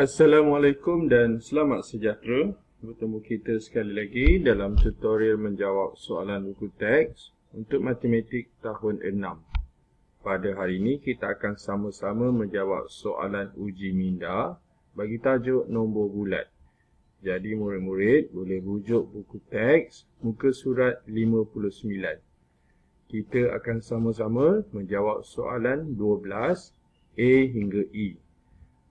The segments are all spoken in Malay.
Assalamualaikum dan selamat sejahtera. Bertemu kita sekali lagi dalam tutorial menjawab soalan buku teks untuk matematik tahun 6. Pada hari ini kita akan sama-sama menjawab soalan uji minda bagi tajuk nombor bulat. Jadi murid-murid boleh rujuk buku teks muka surat 59. Kita akan sama-sama menjawab soalan 12 A hingga E.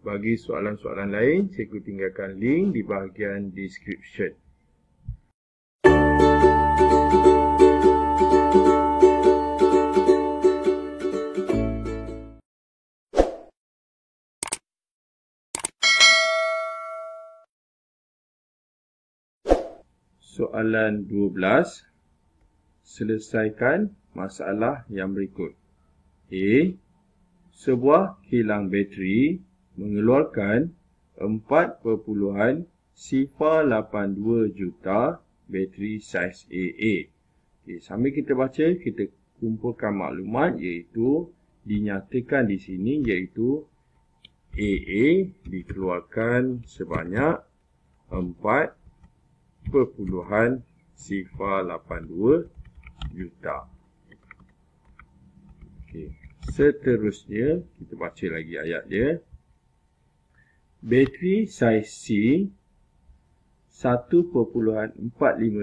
Bagi soalan-soalan lain, cikgu tinggalkan link di bahagian description. Soalan 12. Selesaikan masalah yang berikut. A. Sebuah kilang bateri mengeluarkan 4.082 juta bateri saiz AA. Okay, sambil kita baca, kita kumpulkan maklumat iaitu dinyatakan di sini iaitu AA dikeluarkan sebanyak 4.082 juta. Okay. Seterusnya, kita baca lagi ayat dia. Bateri saiz C 1.45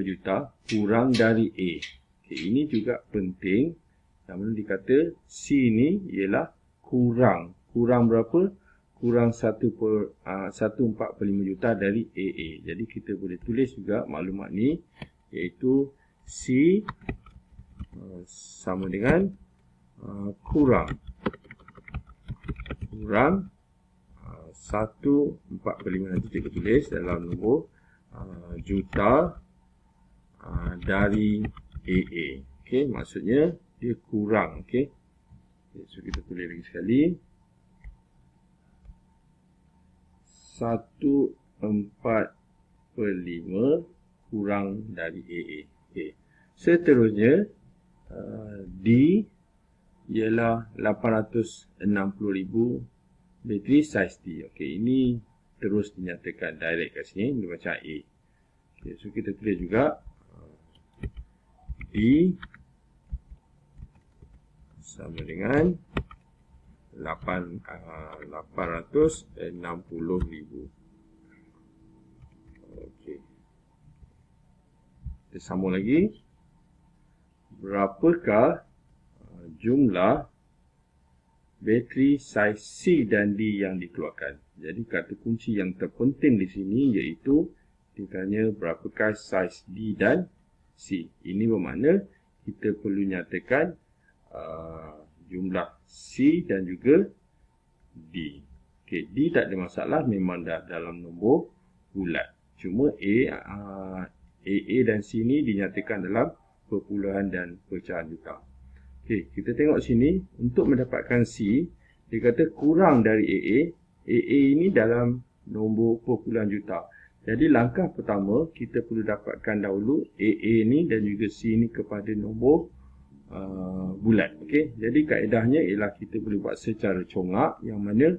juta kurang dari A. Okay, ini juga penting. Yang mana dikata C ni ialah kurang. Kurang berapa? Kurang 1.45 juta dari AA. Jadi kita boleh tulis juga maklumat ni iaitu C sama dengan kurang 1.45, nanti cikgu tulis dalam nombor juta dari AA. Okey, maksudnya dia kurang. Okey, so kita tulis lagi sekali 1.45 kurang dari AA. Okey, seterusnya D ialah 860,000 bateri saiz D. Okey, ini terus dinyatakan direct kat sini, dia macam A. Okey, so kita tulis juga D sama dengan 860,000. Okey. Kita sambung lagi. Berapakah jumlah bateri saiz C dan D yang dikeluarkan? Jadi kata kunci yang terpenting di sini iaitu ditanya berapakah saiz D dan C. Ini bermakna kita perlu nyatakan jumlah C dan juga D. Okay, D tak ada masalah, memang dah dalam nombor bulat. Cuma AA dan C ni dinyatakan dalam perpuluhan dan pecahan juta. Okey, kita tengok sini, untuk mendapatkan C, dia kata kurang dari AA. AA ini dalam nombor perpuluhan juta. Jadi langkah pertama, kita perlu dapatkan dahulu AA ni dan juga C ni kepada nombor bulat. Okey, jadi kaedahnya ialah kita boleh buat secara congak, yang mana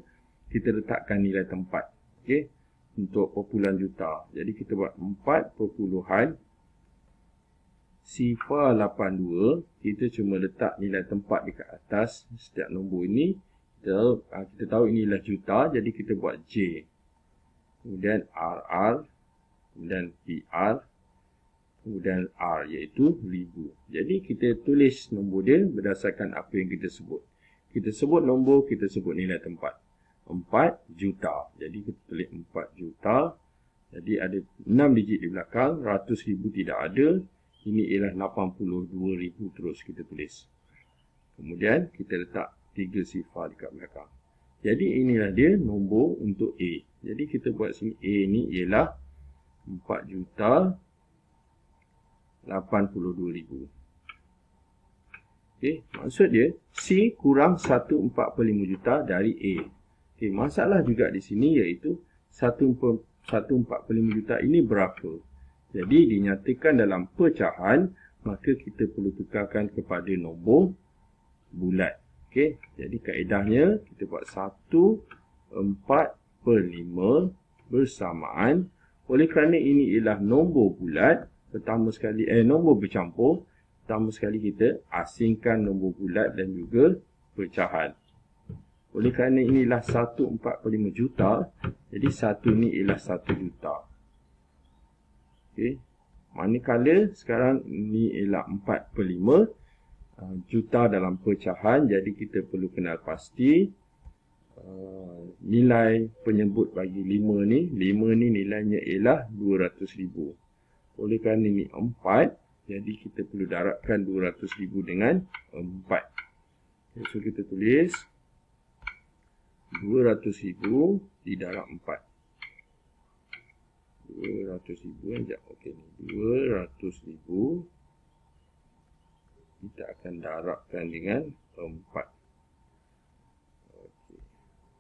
kita letakkan nilai tempat. Okey, untuk perpuluhan juta. Jadi kita buat 4.082, kita cuma letak nilai tempat dekat atas setiap nombor ini. Kita tahu ini adalah juta, jadi kita buat J, kemudian RR, kemudian PR, kemudian R iaitu ribu. Jadi kita tulis nombor dia berdasarkan apa yang kita sebut. Kita sebut nombor, kita sebut nilai tempat 4 juta. Jadi kita tulis 4 juta. Jadi ada 6 digit di belakang, ratus ribu tidak ada. Ini ialah 82,000 terus kita tulis. Kemudian kita letak 3 sifar dekat belakang. Jadi inilah dia nombor untuk A. Jadi kita buat sini A ni ialah 4.082,000. Okey, maksud dia C kurang 1.45 juta dari A. Okey, masalah juga di sini iaitu 1.45 juta ini berapa? Jadi dinyatakan dalam pecahan, maka kita perlu tukarkan kepada nombor bulat. Okey, jadi kaedahnya kita buat 1/4 per 5 bersamaan. Oleh kerana ini ialah nombor bulat, pertama sekali nombor bercampur, pertama sekali kita asingkan nombor bulat dan juga pecahan. Oleh kerana inilah 1/45 juta, jadi 1 ni ialah 1 juta. Okey. Manakala sekarang ini ialah 4/5 juta dalam pecahan, jadi kita perlu kenal pasti nilai penyebut bagi 5 ni. 5 ni nilainya ialah 200,000. Oleh kerana ini 4, jadi kita perlu darabkan 200,000 dengan 4. Okay, so kita tulis 200,000 didarab 4. 200,000 sekejap. Okey ni 200,000 kita akan darabkan dengan 4.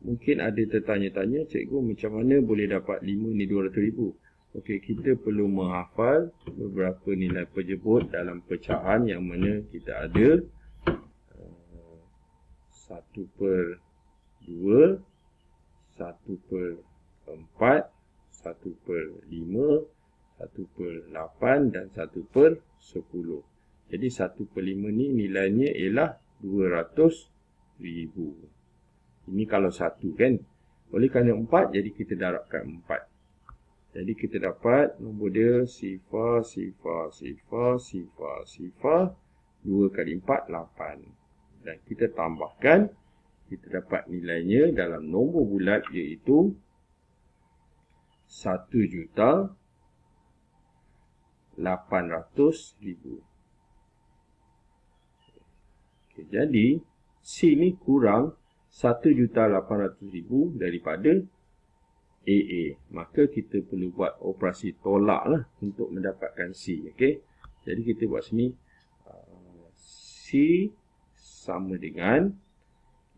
Mungkin ada tertanya-tanya, cikgu macam mana boleh dapat 5 ni 200,000? Okey, kita perlu menghafal beberapa nilai penyebut dalam pecahan yang mana kita ada 1/2, 1/4, 1/5, 1/8 dan 1/10. Jadi 1/5 ni nilainya ialah 200,000. Ini kalau 1 kan. Oleh kerana 4, jadi kita darabkan 4. Jadi kita dapat nombor dia sifar, sifar, sifar, sifar, sifar. 2 kali 4, 8. Dan kita tambahkan, kita dapat nilainya dalam nombor bulat iaitu 1,800,000. Okay, jadi C ni kurang 1,800,000 daripada AA. Maka kita perlu buat operasi tolak lah untuk mendapatkan C. Okay? Jadi kita buat sini C sama dengan,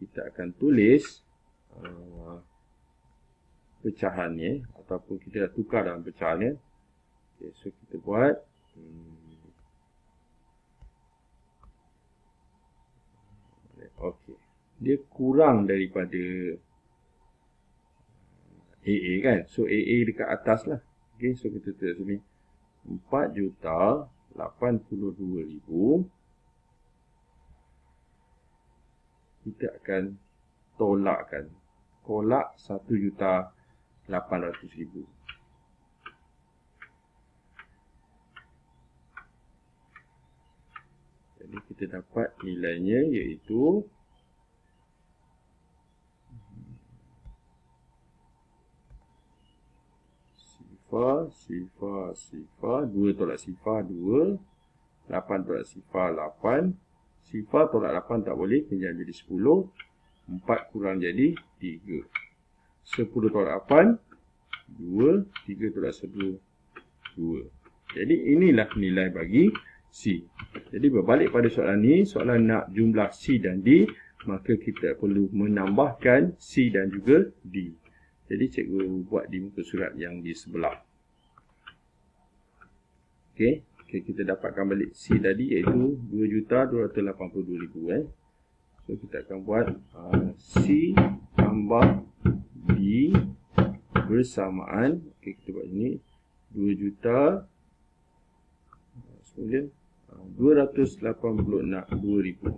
kita akan tulis pecahannya ataupun kita dah tukar dalam pecahannya. Okay, so kita buat okey. Dia kurang daripada AA kan. So AA dekat atas lah. Okay, so kita tulis sini 4,82,000. Kita akan tolakkan. Tolak 1,800,000. Jadi kita dapat nilainya iaitu sifar, 2 tolak sifar 2, 8 tolak sifar 8, sifar tolak 8 tak boleh, kena jadi 10, 4 kurang jadi 3, 10 tolak 8, 2, 3 tolak 1, 2. Jadi inilah nilai bagi C. Jadi berbalik pada soalan ni, soalan nak jumlah C dan D, maka kita perlu menambahkan C dan juga D. Jadi cikgu buat di muka surat yang di sebelah. Okey, kita dapatkan balik C tadi iaitu 2,282,000. So kita akan buat C tambah D bersamaan. Okey, kita buat ini 2,282,000.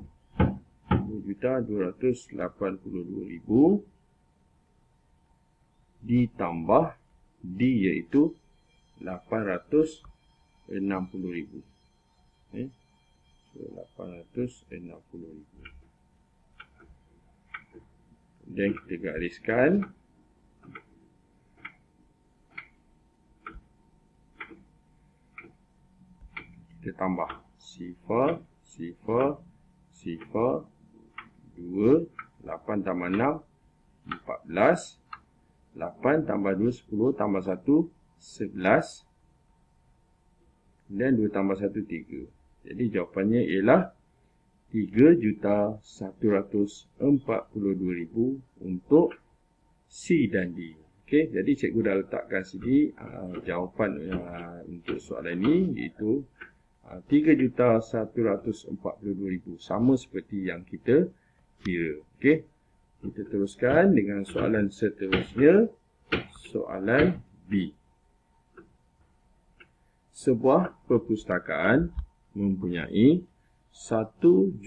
2,282,000 ditambah D iaitu 860,000. Okay. So 860,000. Dan kita gariskan. Kita tambah sifar, sifar, sifar, 2, 8 tambah 6, 14. 8 tambah 2, 10, tambah 1, 11. Dan 2 tambah 1, 3. Jadi jawapannya ialah 3,142,000 untuk C dan D. Okey, jadi cikgu dah letakkan sini jawapan untuk soalan ini iaitu 3,142,000. Sama seperti yang kita kira. Okey. Kita teruskan dengan soalan seterusnya. Soalan B. Sebuah perpustakaan mempunyai 1,4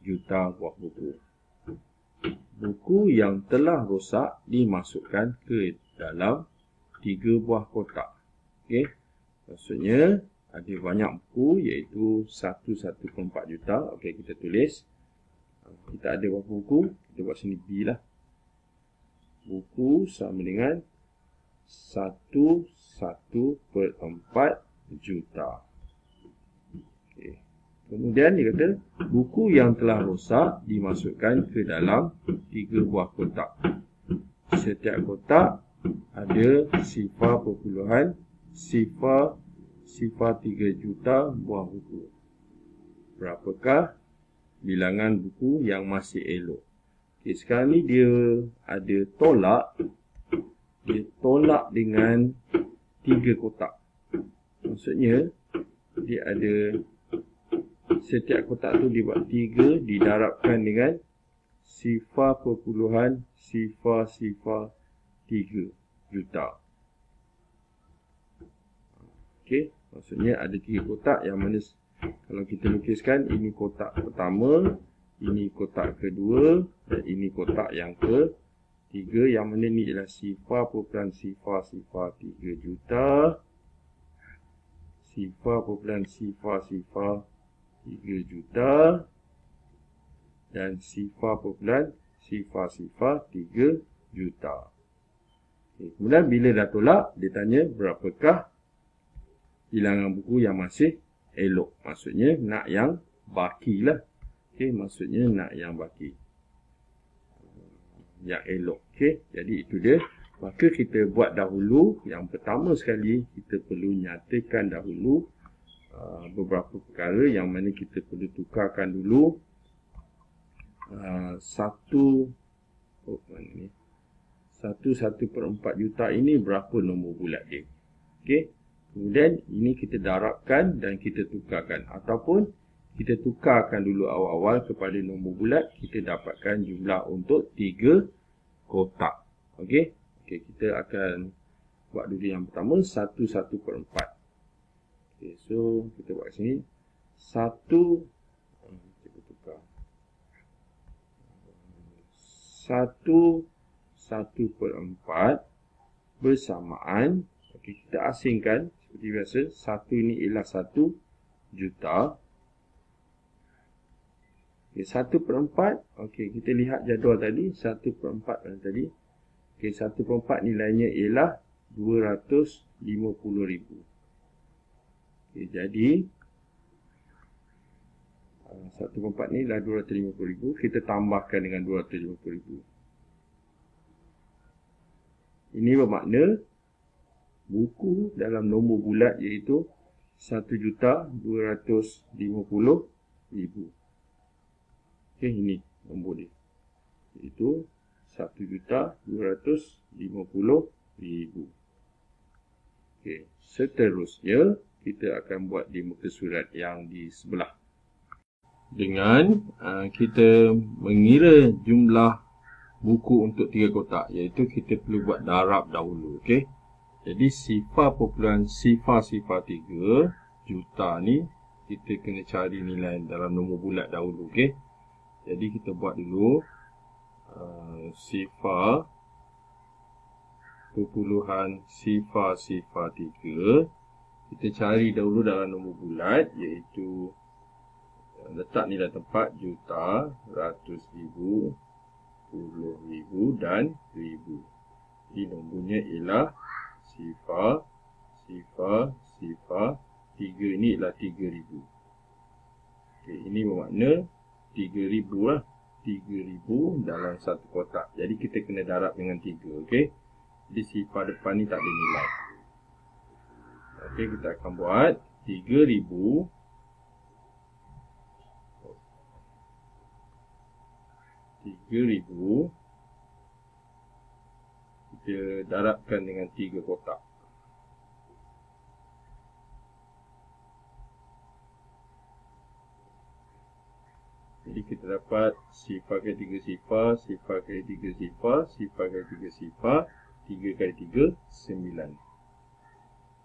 juta buah buku. Buku yang telah rosak dimasukkan ke dalam 3 buah kotak. Okey. Maksudnya ada banyak buku iaitu 1,4 juta. Okey, kita tulis. Kita ada berapa buku? Kita buat sini B lah. Buku sama dengan 1,4 juta. Okay. Kemudian dia kata buku yang telah rosak dimasukkan ke dalam 3 buah kotak. Setiap kotak ada sifar perpuluhan sifar 3 juta buah buku. Berapakah bilangan buku yang masih elok? Okay, sekarang ni dia ada tolak. Dia tolak dengan 3 kotak. Maksudnya dia ada setiap kotak tu dibuat 3 didarabkan dengan sifar perpuluhan sifar 3 juta. Okey, maksudnya ada 3 kotak yang mana kalau kita lukiskan, ini kotak pertama, ini kotak kedua dan ini kotak yang ketiga, yang mana ni ialah sifar perpuluhan sifar 3 juta, sifar perpuluhan sifar 3 juta dan sifar perpuluhan sifar 3 juta. Okay. Kemudian bila dah tolak, dia tanya berapakah bilangan buku yang masih elok. Maksudnya nak yang baki lah. Okay, maksudnya nak yang baki, yang elok. Okay, jadi itu dia. Maka kita buat dahulu. Yang pertama sekali kita perlu nyatakan dahulu beberapa perkara yang mana kita perlu tukarkan dulu. 1,4 juta ini berapa nombor bulat dia. Okay. Kemudian ini kita darabkan dan kita tukarkan. Ataupun kita tukarkan dulu awal-awal kepada nombor bulat. Kita dapatkan jumlah untuk 3 kotak. Okey. Okey, kita akan buat dulu yang pertama 1/4. Okey, so kita buat sini 1/4 bersamaan. Okey, kita asingkan seperti biasa. 1 ini ialah 1 juta. Okey, 1/4. Okey, kita lihat jadual tadi. 1/4 tadi. Okey, 1/4 nilainya ialah 250,000. Okey, jadi 1/4 ni adalah 250,000. Kita tambahkan dengan 250,000. Ini bermakna buku dalam nombor bulat iaitu 1,250,000. Okey, ini nombor dia. Iaitu 1,250,000. Okey, seterusnya kita akan buat di muka surat yang di sebelah. Dengan kita mengira jumlah buku untuk 3 kotak, iaitu kita perlu buat darab dahulu. Okey. Jadi sifar perpuluhan sifar 3 juta ni kita kena cari nilai dalam nombor bulat dahulu. Okey. Jadi kita buat dulu sifar perpuluhan sifar 3. Kita cari dahulu dalam nombor bulat, iaitu letak nilai tempat juta, ratus ribu, puluh ribu dan ribu. Jadi nombornya ialah sifar 3 ini ialah 3,000. Okey, ini bermakna 3,000 lah. 3,000 dalam satu kotak. Jadi kita kena darab dengan 3. Okey. Jadi sifar depan ni tak ada nilai. Okey, kita akan buat 3,000 kita darabkan dengan 3 kotak. Jadi kita dapat sifar kali 3 sifar, sifar kali 3 sifar, sifar kali 3 sifar, 3 kali 3, 9.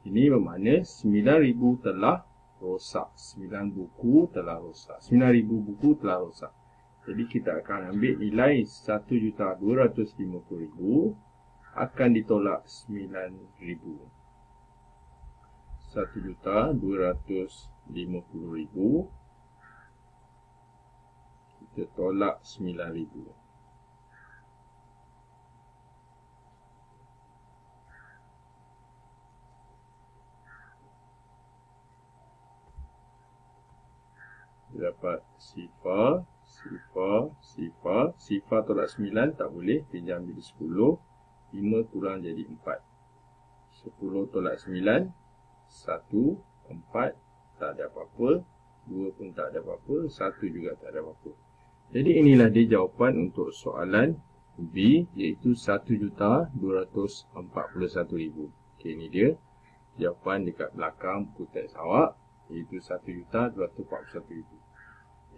Ini bermakna 9,000 telah rosak. 9 buku telah rosak. 9,000 buku telah rosak. Jadi kita akan ambil nilai 1,250,000 akan ditolak 9,000. 1,250,000 kita tolak 9,000. Dapat sifar, sifar, sifar. Sifar tolak 9 tak boleh. Kita ambil 10. 5 kurang jadi 4. 10 tolak 9. 1, 4. Tak ada apa-apa. 2 pun tak ada apa-apa. 1 juga tak ada apa-apa. Jadi inilah dia jawapan untuk soalan B, iaitu 1,241,000. Okey, ini dia jawapan dekat belakang buku teks awak, iaitu 1,241,000.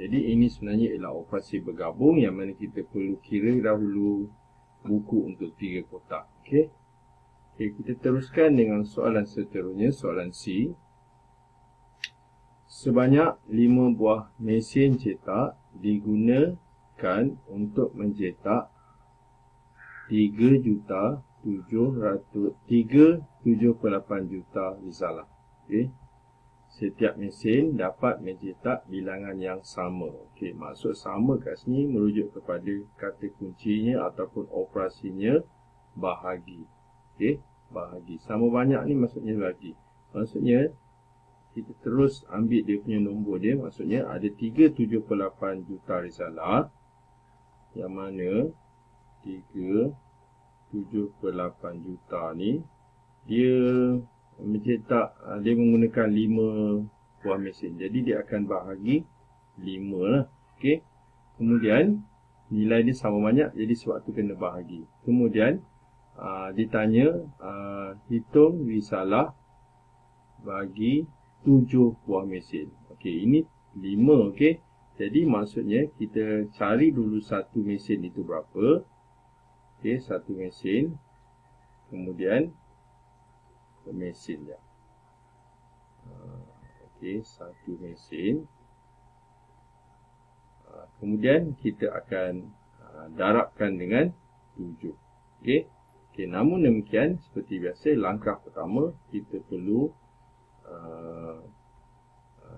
Jadi ini sebenarnya ialah operasi bergabung yang mana kita perlu kira dahulu buku untuk 3 kotak. Okey. Okey, kita teruskan dengan soalan seterusnya, soalan C. Sebanyak 5 buah mesin cetak digunakan untuk mencetak 3,78 juta risalah. Okey. Setiap mesin dapat mencetak bilangan yang sama. Okey, maksud sama kat sini merujuk kepada kata kuncinya ataupun operasinya bahagi. Okey, bahagi. Sama banyak ni maksudnya bahagi. Maksudnya kita terus ambil dia punya nombor dia. Maksudnya ada 378 juta risalah, yang mana 378 juta ni dia mencetak, dia menggunakan 5 buah mesin. Jadi dia akan bahagi 5 lah. Okey. Kemudian nilai dia sama banyak, jadi sebab tu kena bahagi. Kemudian ditanya hitung risalah bagi 7 buah mesin. Okey, ini 5. Okey. Jadi maksudnya kita cari dulu satu mesin itu berapa. Okey, satu mesin. Kemudian mesin je. Okey, satu mesin. Kemudian kita akan darabkan dengan 7. Okey. Okey, namun demikian seperti biasa langkah pertama kita perlu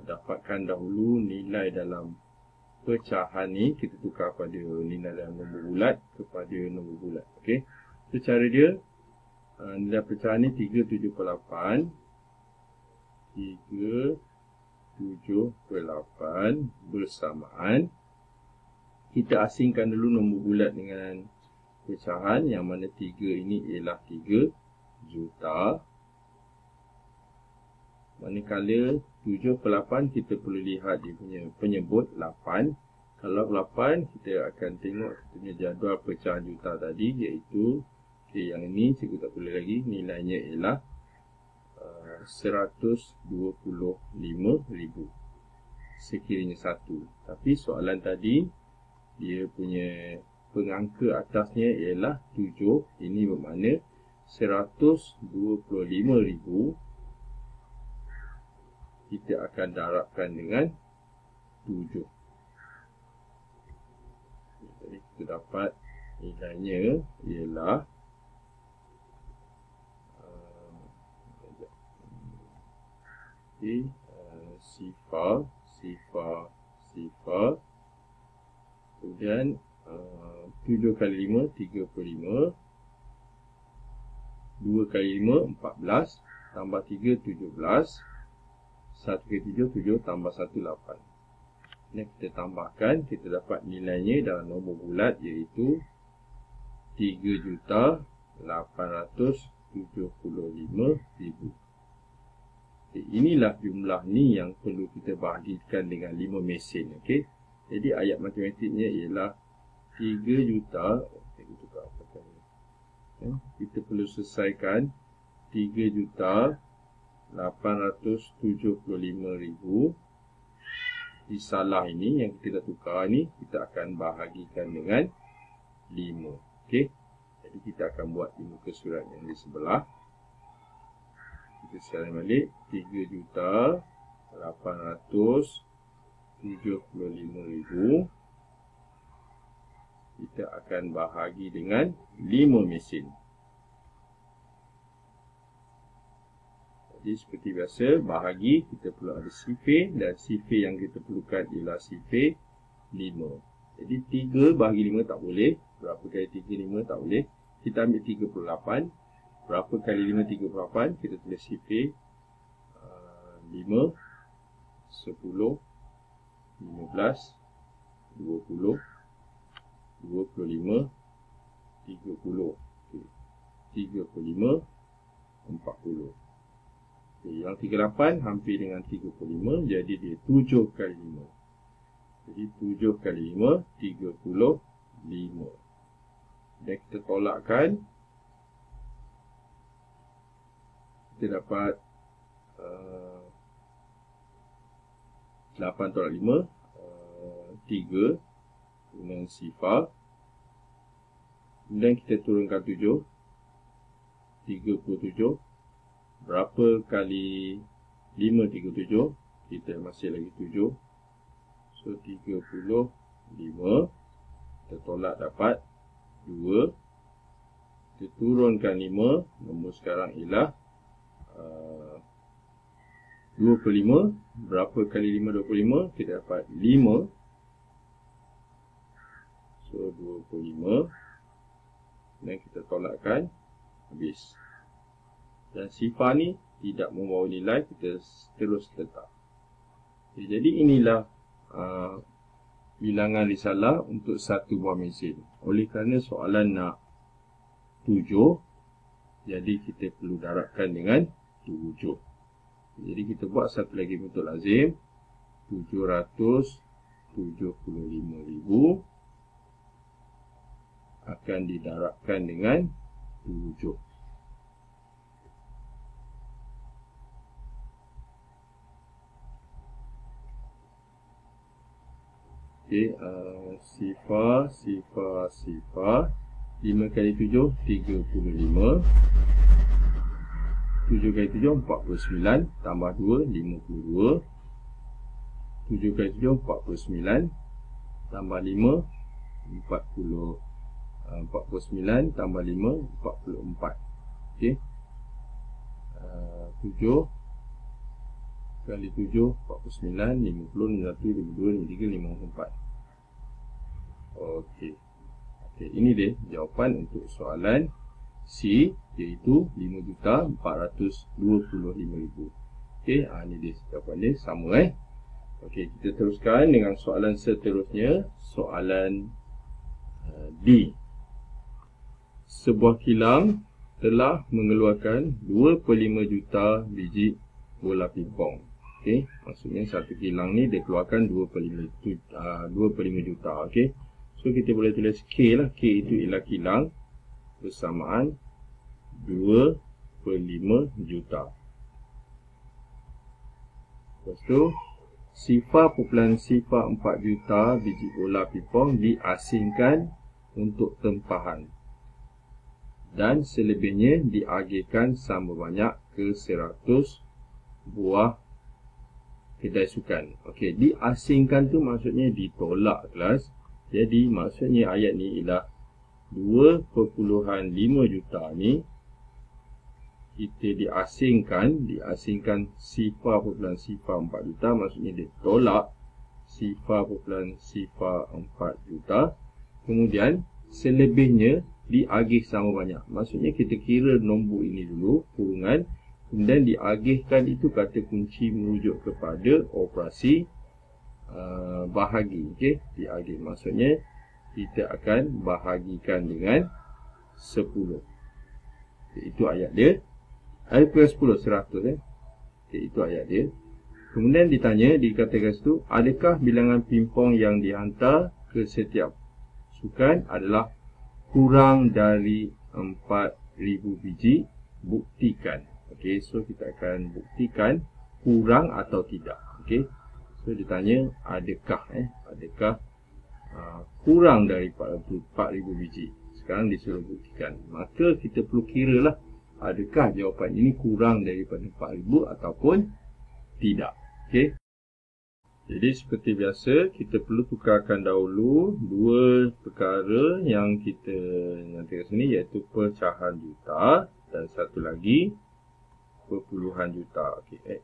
dapatkan dahulu nilai dalam pecahan ni. Kita tukar pada nilai dalam nombor bulat kepada nombor bulat. Okey. So cara dia, nilai pecahan ni 378. 378 bersamaan. Kita asingkan dulu nombor bulat dengan pecahan, yang mana 3 ini ialah 3 juta. Manakala 7 per 8 kita perlu lihat dia punya penyebut 8. Kalau 8 kita akan tengok kita punya jadual pecahan juta tadi, iaitu okey, yang ini cikgu tak boleh lagi. Nilainya ialah 125,000 sekiranya 1. Tapi soalan tadi dia punya pengangka atasnya ialah 7. Ini bermakna 125,000 kita akan darabkan dengan 7. Jadi kita dapat nilainya ialah sifar, sifar, sifar. Kemudian 7 kali 5, 35. 2 kali 5, 14. Tambah 3, 17. 1 kali 7, 7. Tambah 1, 8. Ini kita tambahkan, kita dapat nilainya dalam nombor bulat, iaitu 3,875,000. Inilah jumlah ni yang perlu kita bahagikan dengan 5 mesin. Okey. Jadi ayat matematiknya ialah 3 juta. Kita perlu selesaikan 3,875,000 risalah ini yang kita dah tukar ni, kita akan bahagikan dengan 5. Okey. Jadi kita akan buat di muka surat yang di sebelah. Kita salin balik 3,875,000. Kita akan bahagi dengan 5 mesin. Jadi seperti biasa, bahagi kita perlu ada sifir, dan sifir yang kita perlukan ialah sifir 5. Jadi 3 bahagi 5 tak boleh. Berapa kali 3, 5 tak boleh. Kita ambil 38. Berapa kali 5, 38. Kita tulis sifir 5, 10, 15, 20, 25, 30. Okay. 35, 40. Okay, yang 38 hampir dengan 35, jadi dia 7 kali 5. Jadi 7 kali 5, 35. Dan kita tolakkan, kita dapat 8 tolak 5, 3 dengan sifar. Kemudian kita turunkan 7, 37. Berapa kali 5, 37? Kita masih lagi 7. So 35. Kita tolak dapat 2. Kita turunkan 5. Nombor sekarang ialah 25. Berapa kali 5, 25? Kita dapat 5. So 25. Dan kita tolakkan, habis. Dan sifar ni tidak membawa nilai, kita terus letak. Okay, jadi inilah bilangan risalah untuk satu buah mesin. Oleh kerana soalan nak 7, jadi kita perlu darabkan dengan 7. Jadi kita buat satu lagi bentuk lazim. 775,000 akan didarabkan dengan 7. Okey, sifar. 5 kali 7, 35. 7 kali 7, 49. Tambah 2, 52. 7 kali 7, 49. Tambah 5, 40. 49 tambah 5, 44. Okey. 7 kali 7, 49, 50, 51, 52, 53, 54. Okey. Okey, ini dia jawapan untuk soalan C, iaitu 5,425,000. Okey, ini dia jawapan dia, sama Okey, kita teruskan dengan soalan seterusnya, soalan D. Sebuah kilang telah mengeluarkan 2/5 juta biji bola pingpong. Okey, maksudnya satu kilang ni dia keluarkan 2/5 juta. Okey. So kita boleh tulis K lah. K itu ialah kilang bersamaan 2/5 juta. Lepas tu sifar 4 juta biji bola pingpong diasingkan untuk tempahan. Dan selebihnya diagihkan sama banyak ke 100 buah kedai sukan. Okey, diasingkan tu maksudnya ditolak kelas. Jadi maksudnya ayat ni ialah 2.5 juta ni kita diasingkan sifar 4 juta, maksudnya dia tolak sifar 4 juta. Kemudian selebihnya diagih sama banyak. Maksudnya kita kira nombor ini dulu, kurungan, kemudian diagihkan itu kata kunci merujuk kepada operasi bahagi. Okey, diagih maksudnya kita akan bahagikan dengan 10. Okay, itu ayat dia. Ayat ke 10, 100 Okay, itu ayat dia. Kemudian ditanya, dikatakan situ, adakah bilangan pingpong yang dihantar ke setiap sukan adalah kurang dari 4,000 biji? Buktikan. Okey, so kita akan buktikan kurang atau tidak. Okey. So dia tanya adakah kurang dari 4,000 biji. Sekarang disuruh buktikan. Maka kita perlu kira lah, adakah jawapan ini kurang daripada 4,000 ataupun tidak. Okey. Jadi seperti biasa, kita perlu tukarkan dahulu dua perkara yang kita nanti kat sini, iaitu pecahan juta dan satu lagi perpuluhan juta. Okey.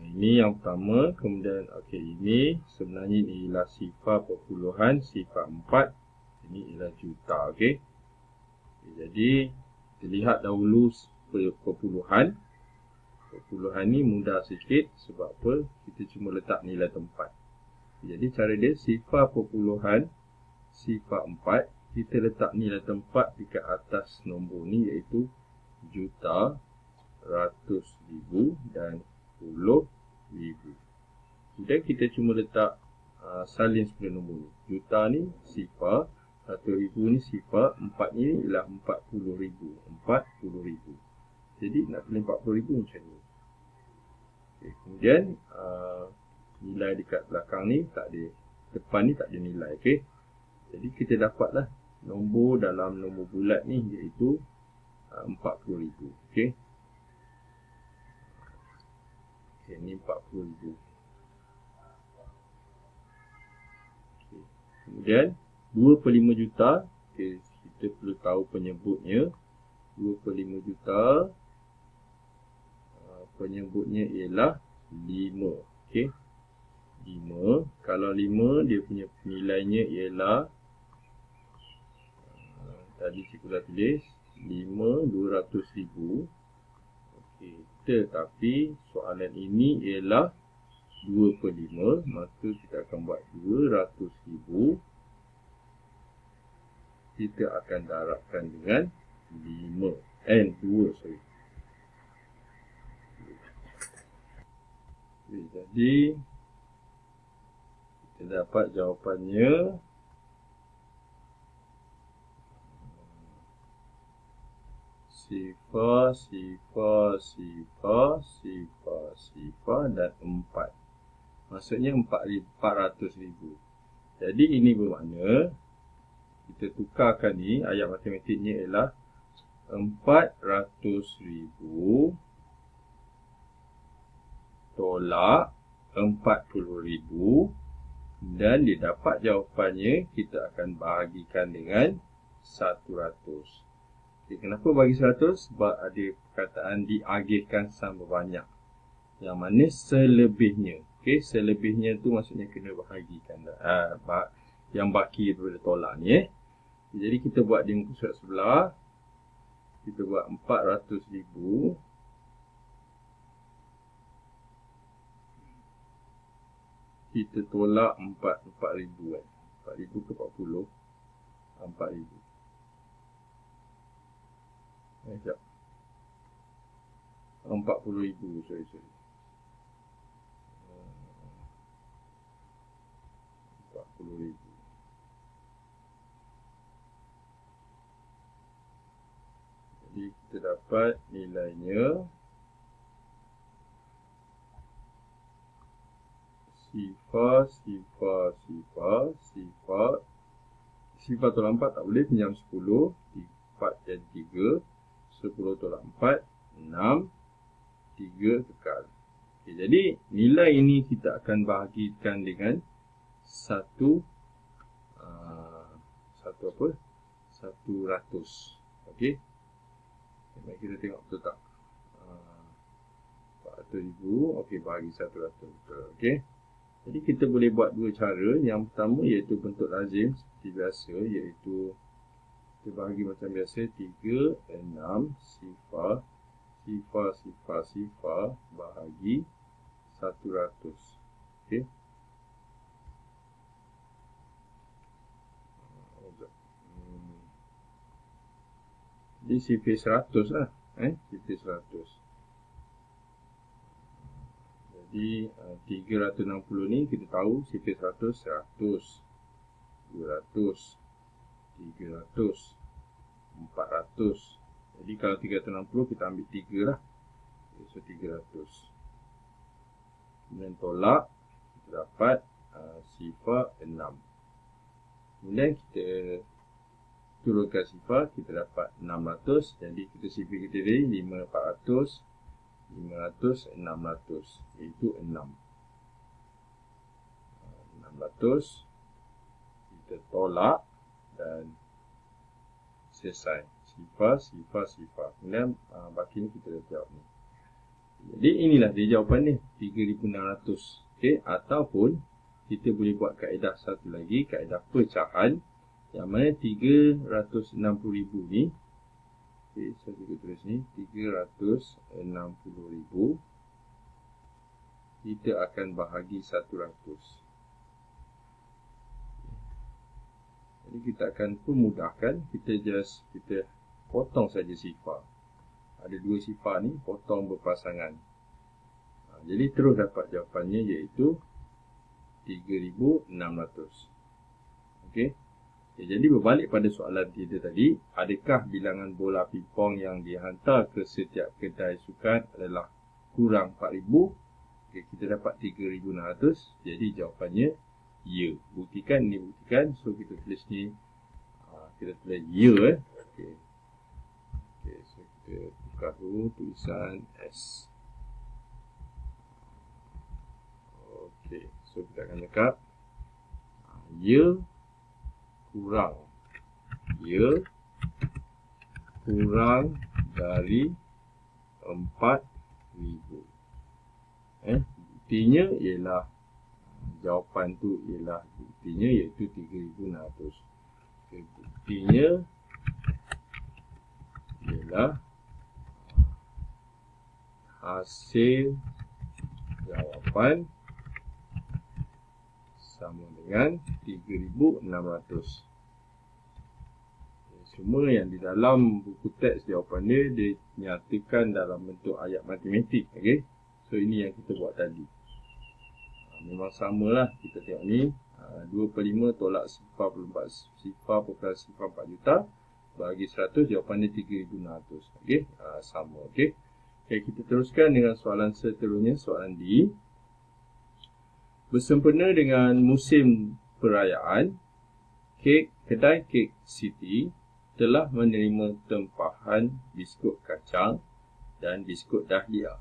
Ini yang pertama, kemudian ini sebenarnya ini ialah sifar perpuluhan, sifar 4, ini ialah juta. Okey. Jadi kita lihat dahulu perpuluhan. Perpuluhan ni mudah sikit sebab apa? Kita cuma letak nilai tempat. Jadi cara dia sifar perpuluhan sifar 4, kita letak nilai tempat dekat atas nombor ni, iaitu juta, ratus ribu dan 10,000. Kemudian kita cuma letak salin sebelah nombor ni. Juta ni sifar, 100,000 ni sifar, 4 ni ialah 40,000. 40,000. Jadi nak tulis 40,000 macam ni. Okay. Kemudian nilai dekat belakang ni tak ada, depan ni tak ada nilai. Okay. Jadi kita dapatlah nombor dalam nombor bulat ni, iaitu 40,000. Okay. Okay, ni 40,000. Okay. Kemudian 2/5 juta, okay, kita perlu tahu penyebutnya. 2/5 juta, penyebutnya ialah 5. Okey. 5. Kalau 5, dia punya nilainya ialah tadi cikgu dah tulis 5, 200,000. Okey. Tetapi soalan ini ialah 2/5, maka kita akan buat 200,000. Kita akan darabkan dengan 2, sorry. Okay, jadi kita dapat jawapannya sifar, sifar, sifar, sifar, sifar dan 4. Maksudnya 400,000. Jadi ini bermakna kita tukarkan ni, ayat matematiknya ialah 400,000 tolak 40,000, dan dia dapat jawapannya, kita akan bahagikan dengan 100. Okay, kenapa bagi 100? Sebab ada perkataan diagihkan sama banyak, yang mana selebihnya. Okay, selebihnya tu maksudnya kena bahagikan, yang baki daripada tolak ni. Jadi kita buat di muka surat sebelah. Kita buat 400,000 kita tolak 4,000 kan. 4,000 ke 40? 4,000. Sekejap. 40,000, sorry. 40,000. Jadi kita dapat nilainya sifar, sifar, sifar, sifar. Sifar tolak 4 tak boleh, pinjam 10. 4 jadi 3. 10 tolak 4, 6. 3 kekal. Okay, jadi nilai ini kita akan bahagikan dengan satu 100. Okey. Mari kita tengok betul tak. 400,000. Okey, bahagi 100. Okey. Jadi kita boleh buat dua cara. Yang pertama iaitu bentuk lazim seperti biasa, iaitu kita bahagi macam biasa, 3, 6, sifar, sifar, sifar, sifar, bahagi 100. Okey. Jadi sifar 100 lah. Sifar 100. Jadi 360 ni kita tahu sifar 100, 100, 200, 300, 400. Jadi kalau 360 kita ambil 3 lah. So 300. Kemudian tolak, kita dapat sifar 6. Kemudian kita turunkan sifar, kita dapat 600. Jadi kita sifar kita tadi 5400, 500, 600, iaitu 6. 600 kita tolak dan selesai. Sifar, sifar, sifar. Kemudian baki ni kita dah jawab ni. Jadi inilah dia jawapan ni, 3600. Okey, ataupun kita boleh buat kaedah satu lagi, kaedah pecahan, yang mana 360,000 ni, okey, so kita tulis ni 360,000 kita akan bahagi 100. Jadi kita akan pemudahkan, kita potong saja sifar. Ada dua sifar ni, potong berpasangan. Jadi terus dapat jawapannya, iaitu 3,600. Okey. Jadi berbalik pada soalan kita tadi, adakah bilangan bola pingpong yang dihantar ke setiap kedai sukan adalah kurang 4,000? Okey, kita dapat 3,600. Jadi jawapannya ya. Buktikan, ni buktikan. So kita tulis ni, kita tulis ya. Okey. Okey, so kita tukar dulu tulisan S. Okey, so kita akan lekat ya kurang. Ya kurang dari 4,000. Buktinya ialah, jawapan tu ialah, buktinya iaitu 3,600. Okay, buktinya ialah hasil jawapan sama dengan 3,600. Semua yang di dalam buku teks jawapan dia dinyatakan dalam bentuk ayat matematik. Okay? So ini yang kita buat tadi. Memang samalah. Kita tengok ni, 2/5 tolak sifar 4 juta bagi 100, jawapannya 3,600. Okay? Sama. Okay? Okay, kita teruskan dengan soalan seterusnya, soalan D. Bersempena dengan musim perayaan, kedai kek Siti telah menerima tempahan biskut kacang dan biskut dahlia.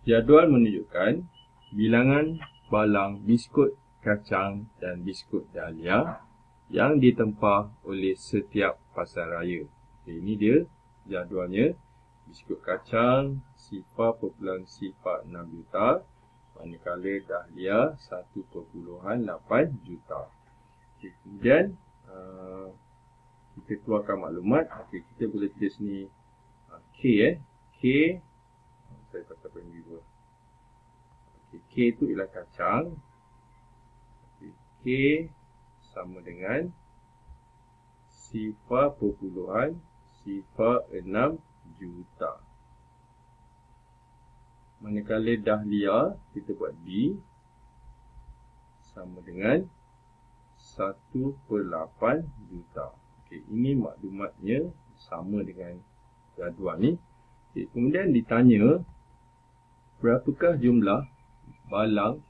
Jadual menunjukkan bilangan balang biskut kacang dan biskut dahlia yang ditempah oleh setiap pasaraya. Okay, ini dia jadualnya. Biskut kacang sifar 0.06 juta, manakala dahlia 1.8 juta. Okay, kemudian kita keluarkan maklumat. Okay, kita boleh tulis ni K. Saya pakai pen biru. Okay, K tu ialah kacang. Okay, K sama dengan sifar 0.06 juta. Manakala dahlia, kita buat D, sama dengan 1.8 juta. Okay, ini maklumatnya sama dengan jadual ni. Okay, kemudian ditanya, berapakah jumlah balang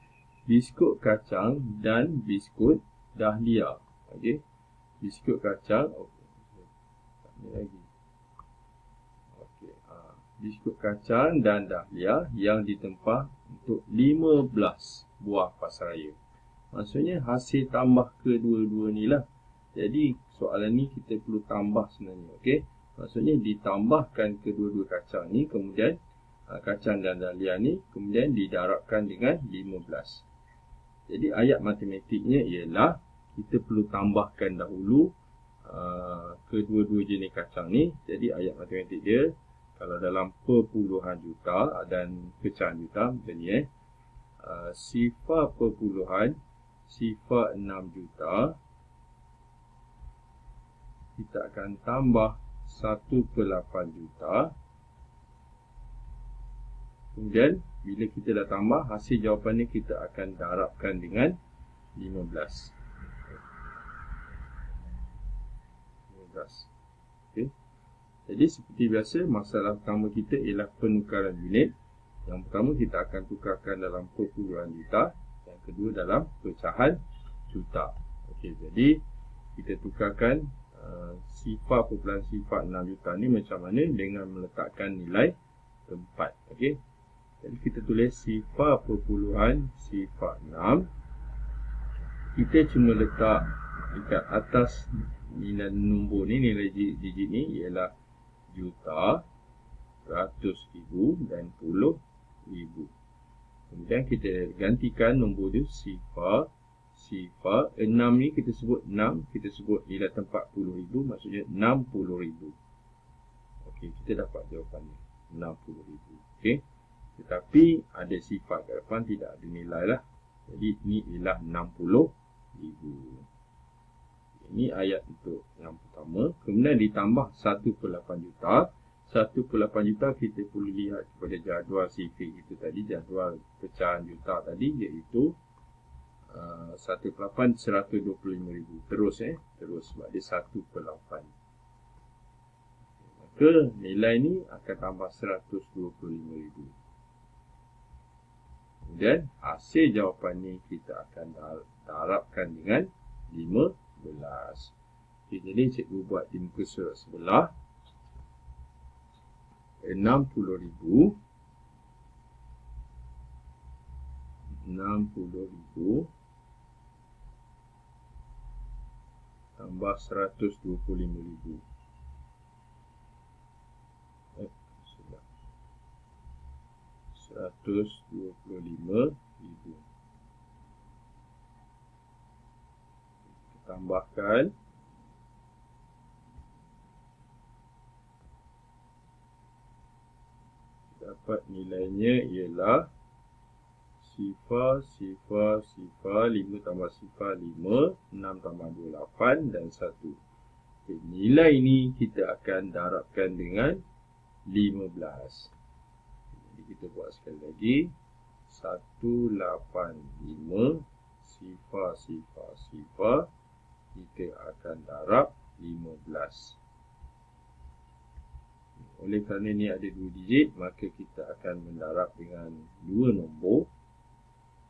biskut kacang dan biskut dahlia? Okay, biskut kacang, biskut kacang dan dahlia yang ditempah untuk 15 buah pasaraya. Maksudnya hasil tambah kedua-dua ni lah. Jadi soalan ni kita perlu tambah sebenarnya. Okey, maksudnya ditambahkan kedua-dua kacang ni, kemudian kacang dan dahlia ni, kemudian didarabkan dengan 15. Jadi ayat matematiknya ialah kita perlu tambahkan dahulu kedua-dua jenis kacang ni. Jadi ayat matematik dia, kalau dalam perpuluhan juta dan pecahan juta macam ni, sifar perpuluhan sifar 6 juta, kita akan tambah 1/8 juta. Kemudian bila kita dah tambah, hasil jawapan ni kita akan darabkan dengan 15. Okay. Jadi seperti biasa, masalah pertama kita ialah penukaran unit. Yang pertama kita akan tukarkan dalam perpuluhan juta, yang kedua dalam pecahan juta. Okey, jadi kita tukarkan sifar perpuluhan sifar 6 juta ni macam mana dengan meletakkan nilai tempat. Okey. Jadi kita tulis sifar perpuluhan sifar 6. Kita cuma letak dekat atas nilai nombor ni, nilai digit ni ialah juta, ratus ribu dan puluh ribu. Kemudian kita gantikan nombor tu sifar. 6 ni kita sebut 6, kita sebut nilai tempat 10,000, maksudnya 60,000. Okey, kita dapat jawapannya 60,000. Okey. Tetapi ada sifar kat depan, tidak ada nilai lah. Jadi ini ialah 60,000. Ini ayat untuk yang pertama. Kemudian ditambah 1/8 juta. 1/8 juta kita perlu lihat kepada jadual sifir kita tadi, jadual pecahan juta tadi, iaitu 1/8 125,000. Terus sebab dia 1/8. Maka nilai ni akan tambah 125,000. Kemudian hasil jawapan ni kita akan darabkan dengan 15. Okay, jadi cikgu buat di muka surat sebelah. 60,000 tambah 125,000. 125,000. Tambahkan dapat nilainya ialah sifar 5 tambah sifar 5, 6 tambah 2 8 dan 1. Okay, nilai ini kita akan darabkan dengan 15. Jadi kita buat sekali lagi. 185 sifar kita akan darab 15. Oleh kerana ni ada 2 digit, maka kita akan mendarab dengan 2 nombor.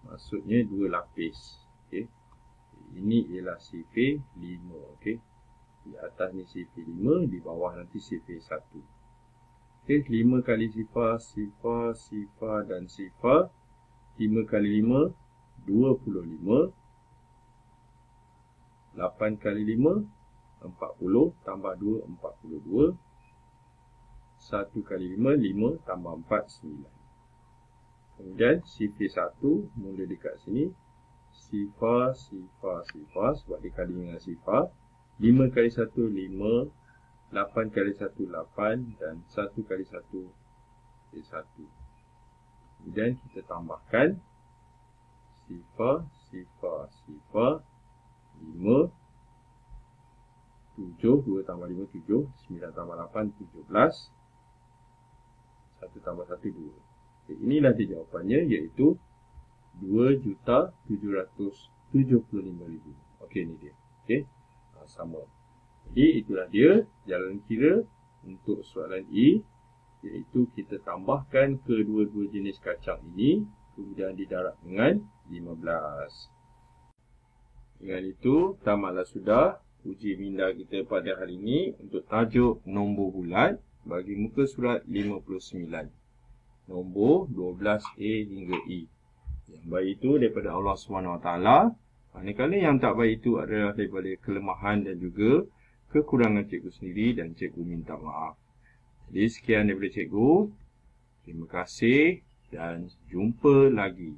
Maksudnya 2 lapis. Okey. Ini ialah sifir 5. Okey. Di atas ni sifir 5, di bawah nanti sifir 1. Okey, 5 kali sifar dan sifar. 5 kali 5 25. 8 kali 5 40 tambah 2 42. 1 kali 5 5 tambah 4 9. Kemudian sifir 1 mula dekat sini. Sifar sebab dikali dengan sifar. 5 kali 1 5, 8 kali 1 8 dan 1 kali 1 1. Kemudian kita tambahkan sifar 5 7, 2 tambah 5 7, 9 tambah 8 17, 1 tambah 1 2. Okay, inilah dia jawapannya, iaitu 2,775,000. Okey, ni dia. Okey, sama. Jadi itulah dia jalan kira untuk soalan E, iaitu kita tambahkan kedua-dua jenis kacang ini, kemudian didarab dengan 15. Dengan itu, tamatlah sudah uji minda kita pada hari ini untuk tajuk nombor bulat bagi muka surat 59. Nombor 12A hingga E. Yang baik itu daripada Allah SWT. Manakala yang tak baik itu adalah daripada kelemahan dan juga kekurangan cikgu sendiri dan cikgu minta maaf. Jadi sekian daripada cikgu. Terima kasih dan jumpa lagi.